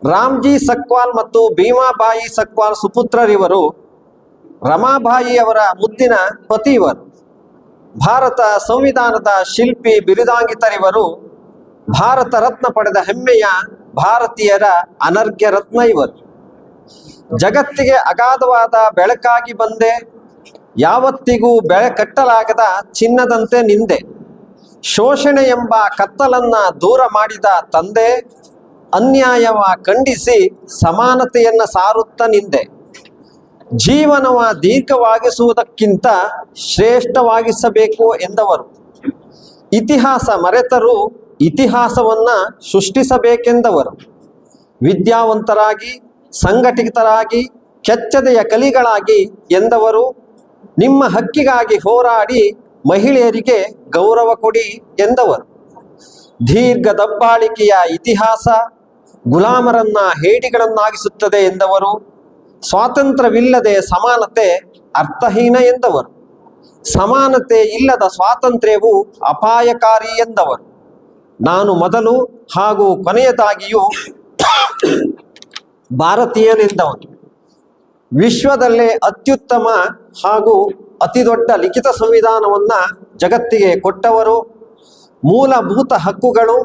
ರಾಮ್ಜಿ ಸಕ್ವಾಲ್ ಮತ್ತು ಭೀಮಾಬಾಯಿ ಸಕ್ವಾಲ್ ಸುಪುತ್ರರಿವರು. ರಮಾಬಾಯಿಯವರ ಮುದ್ದಿನ ಪತಿ ಇವರು. ಭಾರತ ಸಂವಿಧಾನದ ಶಿಲ್ಪಿ ಬಿರುದಾಂಕಿತರಿವರು. ಭಾರತ ರತ್ನ ಪಡೆದ ಹೆಮ್ಮೆಯ ಭಾರತೀಯರ ಅನರ್ಘ್ಯ ರತ್ನ ಇವರು. ಜಗತ್ತಿಗೆ ಅಗಾಧವಾದ ಬೆಳಕಾಗಿ ಬಂದೆ, ಯಾವತ್ತಿಗೂ ಬೆಳೆ ಕಟ್ಟಲಾಗದ ಚಿನ್ನದಂತೆ ನಿಂದೆ. ಶೋಷಣೆ ಎಂಬ ಕತ್ತಲನ್ನ ದೂರ ಮಾಡಿದ ತಂದೆ, ಅನ್ಯಾಯವ ಖಂಡಿಸಿ ಸಮಾನತೆಯನ್ನು ಸಾರುತ್ತ ನಿಂದೆ. ಜೀವನವ ದೀರ್ಘವಾಗಿಸುವುದಕ್ಕಿಂತ ಶ್ರೇಷ್ಠವಾಗಿಸಬೇಕು ಎಂದವರು. ಇತಿಹಾಸ ಮರೆತರೂ ಇತಿಹಾಸವನ್ನ ಸೃಷ್ಟಿಸಬೇಕೆಂದವರು. ವಿದ್ಯಾವಂತರಾಗಿ, ಸಂಘಟಿತರಾಗಿ, ಕೆಚ್ಚದೆಯ ಕಲಿಗಳಾಗಿ ಎಂದವರು. ನಿಮ್ಮ ಹಕ್ಕಿಗಾಗಿ ಹೋರಾಡಿ ಮಹಿಳೆಯರಿಗೆ ಗೌರವ ಕೊಡಿ ಎಂದವರು. ದೀರ್ಘ ದಬ್ಬಾಳಿಕೆಯ ಇತಿಹಾಸ ಗುಲಾಮರನ್ನ ಹೇಡಿಗಳನ್ನಾಗಿಸುತ್ತದೆ ಎಂದವರು. ಸ್ವಾತಂತ್ರ್ಯವಿಲ್ಲದೆ ಸಮಾನತೆ ಅರ್ಥಹೀನ ಎಂದವರು. ಸಮಾನತೆ ಇಲ್ಲದ ಸ್ವಾತಂತ್ರ್ಯವು ಅಪಾಯಕಾರಿ ಎಂದವರು. ನಾನು ಮೊದಲು ಹಾಗೂ ಕೊನೆಯದಾಗಿಯೂ ಭಾರತೀಯನೆಂದವನು. ವಿಶ್ವದಲ್ಲೇ ಅತ್ಯುತ್ತಮ ಹಾಗೂ ಅತಿದೊಡ್ಡ ಲಿಖಿತ ಸಂವಿಧಾನವನ್ನ ಜಗತ್ತಿಗೆ ಕೊಟ್ಟವರು. ಮೂಲಭೂತ ಹಕ್ಕುಗಳು,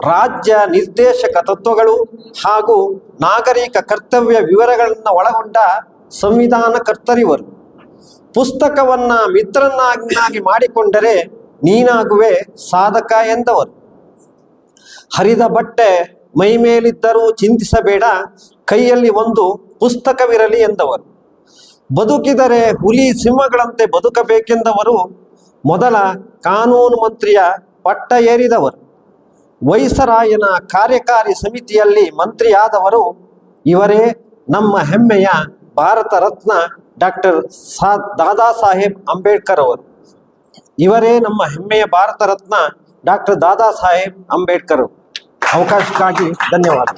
ರಾಜ್ಯ ನಿರ್ದೇಶಕ ತತ್ವಗಳು ಹಾಗೂ ನಾಗರಿಕ ಕರ್ತವ್ಯ ವಿವರಗಳನ್ನು ಒಳಗೊಂಡ ಸಂವಿಧಾನ ಕರ್ತರಿವರು. ಪುಸ್ತಕವನ್ನ ಮಿತ್ರನಾಗಿ ಮಾಡಿಕೊಂಡರೆ ನೀನಾಗುವೆ ಸಾಧಕ ಎಂದವರು. ಹರಿದ ಬಟ್ಟೆ ಮೈ ಮೇಲಿದ್ದರೂ ಚಿಂತಿಸಬೇಡ, ಕೈಯಲ್ಲಿ ಒಂದು ಪುಸ್ತಕವಿರಲಿ ಎಂದವರು. ಬದುಕಿದರೆ ಹುಲಿ ಸಿಂಹಗಳಂತೆ ಬದುಕಬೇಕೆಂದವರು. ಮೊದಲ ಕಾನೂನು ಮಂತ್ರಿಯ ಪಟ್ಟ ಏರಿದವರು. ವೈಸರಾಯನ ಕಾರ್ಯಕಾರಿ ಸಮಿತಿಯಲ್ಲಿ ಮಂತ್ರಿಯಾದವರು. ಇವರೇ ನಮ್ಮ ಹೆಮ್ಮೆಯ ಭಾರತ ರತ್ನ ಡಾಕ್ಟರ್ ದಾದಾ ಸಾಹೇಬ್ ಅಂಬೇಡ್ಕರ್ ಅವರು. ಇವರೇ ನಮ್ಮ ಹೆಮ್ಮೆಯ ಭಾರತ ರತ್ನ ಡಾಕ್ಟರ್ ದಾದಾ ಸಾಹೇಬ್ ಅಂಬೇಡ್ಕರ್. ಅವಕಾಶಕ್ಕಾಗಿ ಧನ್ಯವಾದ.